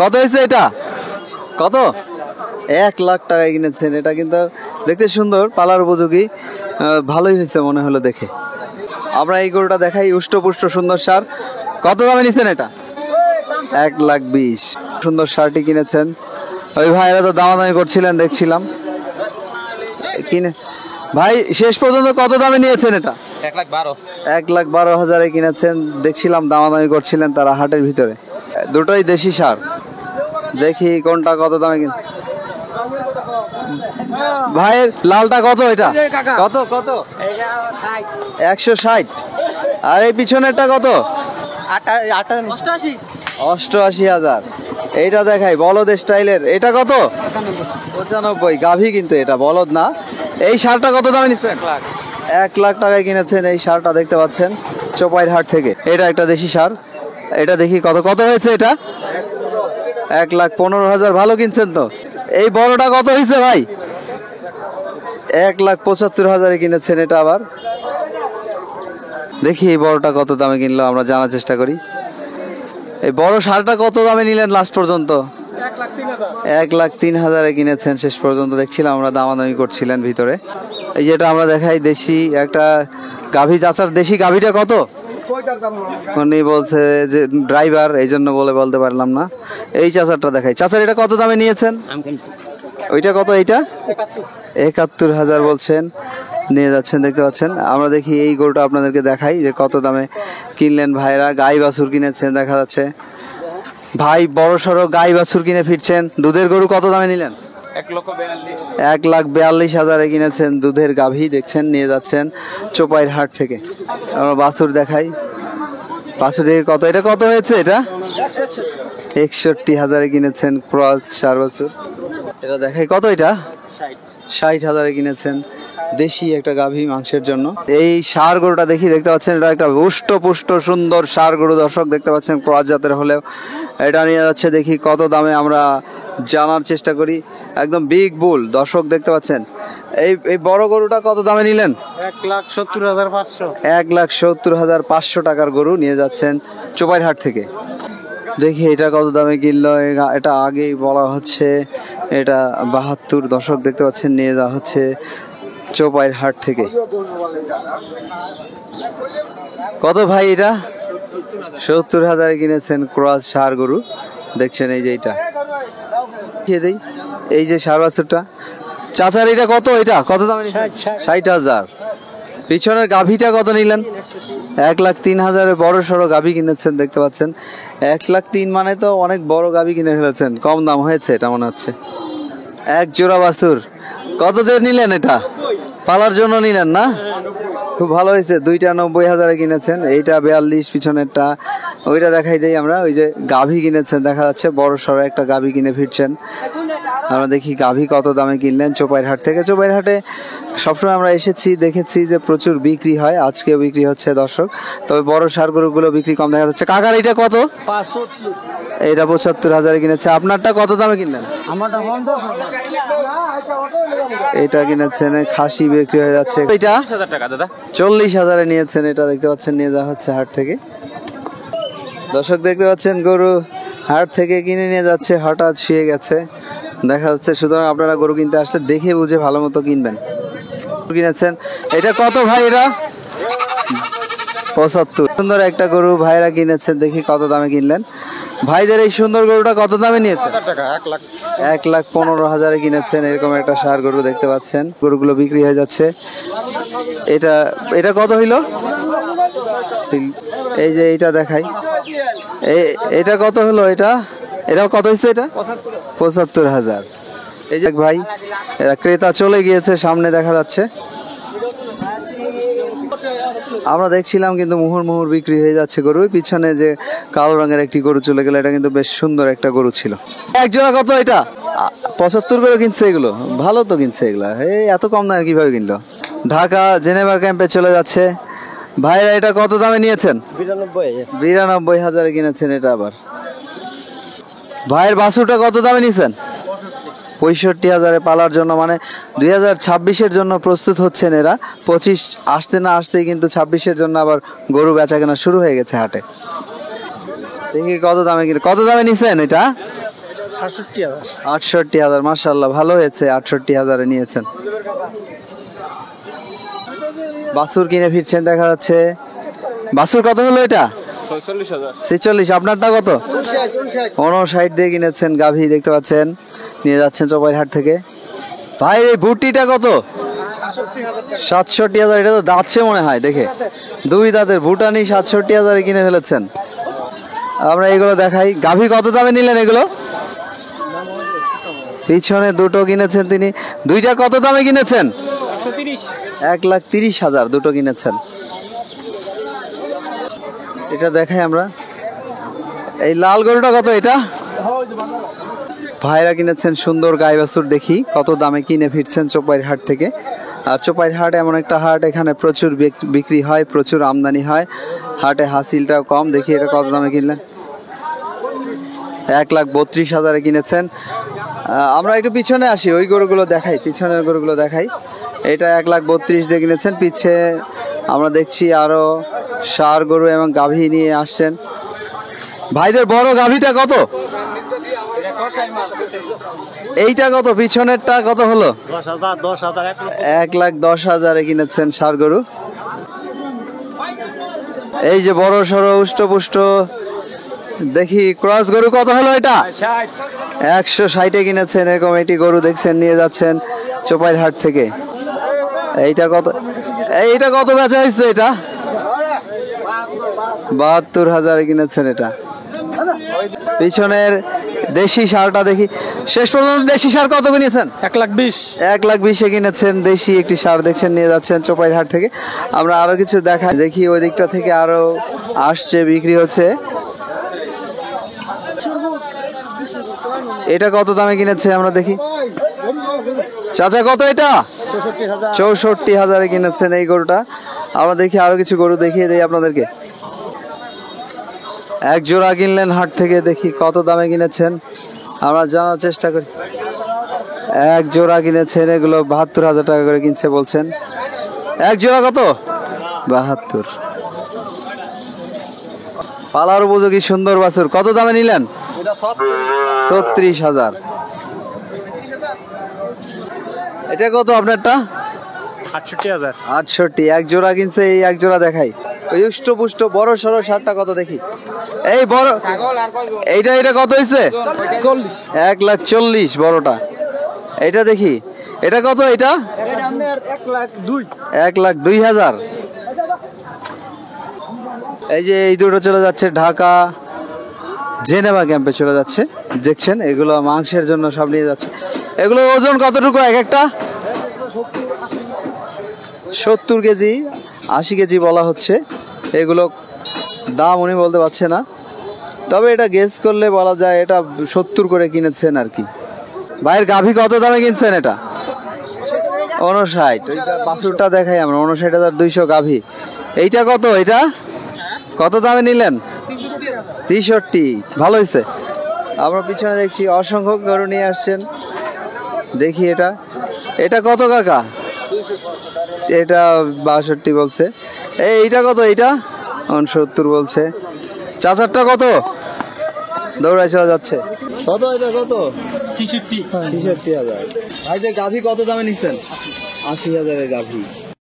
কত হয়েছে এটা? কত? 1 লাখ টাকায় কিনেছেন। এটা কিন্তু দেখতে সুন্দর, পালার উপযোগী, ভালোই হয়েছে মনে হলো দেখে। আমরা এই গরুটা দেখাই, উষ্টপুষ্ট সুন্দর সার। কত দামে নিচ্ছেন এটা? 1,20,000। সুন্দর সারটি কিনেছেন। ওই ভাইরা তো দামাদামি করছিলেন দেখছিলাম। কিনে ভাই শেষ পর্যন্ত কত দামে নিয়েছেন এটা? 1,12,000 কিনেছেন। দেখছিলাম দামাদামি করছিলেন তারা হাটের ভিতরে। দুটোই দেশি সার। দেখি কোনটা কত দামে কিনে। ভাইয়ের লালটা কত? এটা কত? কত? 160। আর এই পিছনেরটা কত? 88,000। এইটা দেখাই, বলদ স্টাইলের। এটা কত? 95। গাভী কিন্তু এটা, বলদ না। এই সারটা কত দামে নিচ্ছেন? 1 লাখ টাকায় কিনেছেন এই সারটা, দেখতে পাচ্ছেন চোপাইর হাট থেকে। এটা একটা দেশি সার। এটা দেখি কত কত হয়েছে এটা? 1,15,000। ভালো কিনছেন তো। এই বড়টা কত হয়েছে ভাই? 1,75,000 কিনেছেন এটা। আবার দেখি এই বড়টা কত দামে কিনলো, আমরা জানার চেষ্টা করি। এই বড় সারটা কত দামে নিলেন লাস্ট পর্যন্ত? 1,03,000 কিনেছেন শেষ পর্যন্ত। দেখছিলাম আমরা দামাদামি করছিলেন ভিতরে। এই যেটা আমরা দেখাই, দেশি একটা গাভী। চাচার দেশি গাভীটা কত? উনি বলছে যে ড্রাইভার, এই জন্য বলতে পারলাম না। এই চাচারটা দেখাই। চাচার এটা কত দামে নিয়েছেন? ওইটা কত? এইটা 71,000 বলছেন, নিয়ে যাচ্ছেন। দেখতে পাচ্ছেন। আমরা দেখি এই গরুটা আপনাদেরকে দেখাই যে কত দামে কিনলেন ভাইরা। গাই বাছুর কিনেছেন দেখা যাচ্ছে। ভাই বড় সড়ো গাই বাছুর কিনে ফিরছেন। দুধের গরু কত দামে নিলেন? 1,42,000 কিনেছেন দুধের গাভী। দেখছেন নিয়ে যাচ্ছেন চোপাইর হাট থেকে। আমরা বাছুর দেখাই। বাছুর দেখে কত? এটা কত হয়েছে? এটা 61,000 কিনেছেন ক্রস সার বাছুর। এটা দেখাই কত? এটা 60,000 কিনেছেন দেশি একটা গাভী মাংসের জন্য। এই ষাঁড় গরুটা দেখি, দেখতে পাচ্ছেন এটা একটা পুষ্ট সুন্দর ষাঁড় গরু। দর্শক দেখতে পাচ্ছেন ক্রস জাতের হলেও এটা নিয়ে যাচ্ছে। দেখি কত দামে, আমরা জানার চেষ্টা করি। একদম বিগ বুল। দর্শক দেখতে পাচ্ছেন। এই বড় গরুটা কত দামে নিলেন? 1,70,500। 1,70,500 টাকার গরু নিয়ে যাচ্ছেন চোপাইর হাট থেকে। দেখি এটা কত দামে কিনলো। এটা আগেই বলা হচ্ছে এটা 72। দর্শক দেখতে পাচ্ছেন নিয়ে যাওয়া হচ্ছে চোপাইর হাট থেকে। কত ভাই এটা? 70,000 কিনেছেন ক্রস ষাঁড় গরু। দেখছেন এই যে এইটা এই যে ষাঁড় বাছুরটা। চাচার এটা কত? এটা কত দামে? 60,000। পিছনের গাভীটা কত নিলেন? 1,03,000 বড় সড়ো গাভী কিনেছেন। দেখতে পাচ্ছেন 1,03,000 মানে তো অনেক বড় গাভী কিনে ফেলেছেন। কম দাম হয়েছে এটা মনে হচ্ছে। এক জোড়া বাছুর কত দিয়ে নিলেন? এটা পালার জন্য নিলেন না? খুব ভালো হয়েছে। 2টা 90,000 কিনেছেন। এইটা 42, পিছনেরটা। ওইটা দেখাই দেই আমরা। ওই যে গাভী কিনেছেন দেখা যাচ্ছে, বড় সড়ো একটা গাভী কিনে ফিরছেন। আমরা দেখি গাভী কত দামে কিনলেন চোপাইর হাট থেকে। চোপাইর হাটে সবসময় আমরা এসেছি, দেখেছি যে প্রচুর বিক্রি হয়। আজকেও বিক্রি হচ্ছে দর্শক। তবে বড় ষাঁড় গরুগুলো বিক্রি কম দেখা যাচ্ছে। কাকার এটা কত? এটা 75,000 কিনেছে। আপনারটা কত দামে কিনলেন? এটা কিনেছেন খাসি, বিক্রি হয়ে যাচ্ছে। এটা 40,000 নিয়েছেন। এটা দেখতে পাচ্ছেন নিয়ে যাওয়া হচ্ছে হাট থেকে। দর্শক দেখতে পাচ্ছেন গরু হাট থেকে কিনে নিয়ে যাচ্ছে, হঠাৎ শুয়ে গেছে দেখা যাচ্ছে। সুতরাং আপনারা গরু কিনতে আসলে দেখে বুঝে ভালো মতো কিনবেন। কিনেছেন। এটা কত ভাই? এটা 75। সুন্দর একটা গরু ভাইরা কিনেছেন। দেখি কত দামে কিনলেন। ভাইদের এই সুন্দর গরুটা কত দামে নিয়েছেন? 1,15,000 কিনেছেন। এরকম একটা ষাঁড় গরু দেখতে পাচ্ছেন। গরুগুলো বিক্রি হয়ে যাচ্ছে। এটা কত হইলো? এই যে এইটা দেখাই। এটা কত হলো? এটা কত হয়েছে? এটা 75,000। এই যে ভাই এরা ক্রেতা চলে গিয়েছে, সামনে দেখা যাচ্ছে। আমরা দেখছিলাম কিন্তু মুহুর বিক্রি হয়ে যাচ্ছে গরু। পিছনে যে কালো রঙের একটি গরু চলে গেল, এটা কিন্তু বেশ সুন্দর একটা গরু ছিল। এক জোড়া কত? এটা 75 করে কিনছে। এগুলো ভালো তো কিনছে এগুলা। এত কম দামে কিভাবে কিনলো? ঢাকা জেনেভা ক্যাম্পে চলে যাচ্ছে ভাইরা। এটা কত দামে নিয়েছেন? 92,000 কিনেছেন এটা। আবার ভাইয়ের বাছুরটা কত দামে নিয়েছেন? 65,000 পালার জন্য, মানে 2026-এর জন্য প্রস্তুত হচ্ছেন এরা। 25 আসতে না আসতেই কিন্তু 26-এর জন্য আবার গরু বেচা কেনা শুরু হয়ে গেছে হাটে। দেখি কত দামে কিনে, কত দামে নিছেন এটা? 67,000। 68,000, মাশাআল্লাহ, ভালো হয়েছে। 68,000-এ নিয়েছেন। বাছুর কিনে ফিরছেন দেখা যাচ্ছে। বাছুর কত হলো এটা? 46,000। আপনারটা কত? 59 দিয়ে কিনেছেন গাভী, দেখতে পাচ্ছেন, নিয়ে যাচ্ছেন চপাইরহাট থেকে। ভাই এই বুটিটা কত? 67,000। এটা তো দাঁতছে মনে হয় দেখে, দুই দাঁতের ভুটানি, 67,000-এ কিনে ফেলেছেন। আমরা এগুলো দেখাই। গাভী কত দামে নিলেন এগুলো? পিছনে দুটো কিনেছেন তিনি, দুইটা কত দামে কিনেছেন? 1,30,000 দুটো কিনেছেন। এটা দেখাই আমরা। এই লাল গরুটা কত এটা? ভাইরা কিনেছেন সুন্দর গাই বাছুর, দেখি কত দামে কিনে ফিরছেন চোপাইরহাট থেকে। আর চোপাইরহাট এমন একটা হাট, এখানে প্রচুর বিক্রি হয়, প্রচুর আমদানি হয়, হাটে হাসিলটাও কম। দেখি এটা কত দামে কিনলেন? 1,32,000-এ কিনেছেন। আমরা একটু পিছনে আসি, ওই গরুগুলো দেখাই, পিছনের গরুগুলো দেখাই। এটা 1,32,000 দিয়ে কিনেছেন। পিছে আমরা দেখছি আরো ষাঁড় গরু এবং গাভী নিয়ে আসছেন। ভাইদের বড় গাভীটা কত? এইটা কত? পিছনেরটা কত হলো? 1,10,000-এ কিনেছেন ষাঁড় গরু। এই যে বড় সড়ো উষ্টপুষ্ট, দেখি ক্রস গরু কত হলো এটা? 160-এ কিনেছেন। এরকম একটি গরু দেখছেন, নিয়ে যাচ্ছেন চোপাইরহাট থেকে। এইটা কত? এইটা কত বেচা হয়েছে? এটা 72,000-এ কিনেছেন এটা। পিছনের দেশি ষাঁড়টা দেখি, শেষ পর্যন্ত দেশি ষাঁড় কত কিনেছেন? 1,20,000। 1,20,000-এ কিনেছেন দেশি একটি ষাঁড়, দেখছেন, নিয়ে যাচ্ছেন চোপাইরহাট থেকে। আমরা আরো কিছু দেখাই, দেখি ওই দিকটা থেকে আরো আসছে, বিক্রি হচ্ছে। এটা কত দামে কিনেছে আমরা দেখি। চাচা কত এটা? 64,000-এ কিনেছেন এই গরুটা। আমরা দেখি আরো কিছু গরু দেখিয়ে দেই আপনাদেরকে। এক জোড়া কিনলেন হাট থেকে, দেখি কত দামে কিনেছেন আমরা জানার চেষ্টা করি। এক জোড়া কিনেছেন, এগুলো 72,000 টাকা করে কিনছে বলছেন। এক জোড়া কত? 72। পালার উপযোগী সুন্দর বাছুর, কত দামে নিলেন? 36,000। এটা কত আপনারটা? 68,000। 68। এক জোড়া কিনছে, এই এক জোড়া দেখাই। ওই উষ্টপুষ্ট বড় সড়ো ষাঁড়টা কত দেখি। এই বড় এইটা, এটা কত হয়েছে? 1,40,000 বড়টা। এটা দেখি, এটা কত? এটা 1,02,000। এই যে এই দুটো চলে যাচ্ছে ঢাকা জেনেভা ক্যাম্পে চলে যাচ্ছে, দেখছেন। এগুলো মাংসের জন্য সব নিয়ে যাচ্ছে। এগুলো ওজন কতটুকু এক একটা? 70 কেজি, 80 কেজি বলা হচ্ছে। এগুলো দাম উনি বলতে পারছে না, তবে এটা গেস করলে বলা যায় এটা 70 করে কিনেছেন আর কি। ভাইয়ের গাভী কত দামে কিনছেন এটা? 59। ওইটা বাছুরটা দেখাই আমরা, 59,200 গাভী। এইটা কত? এটা কত দামে নিলেন? 63। ভালো হয়েছে। আমরা পিছনে দেখছি অসংখ্য গরু নিয়ে আসছেন, দেখি এটা। এটা কত কাকা? এটা 62 বলছে। এইটা কত? এইটা 69 বলছে। চাচারটা কত? দৌড়ায় চলে যাচ্ছে। কত এটা? কত? 66,000। ভাই যে গাভী কত দামে নিচ্ছেন? 80,000-এর গাভী।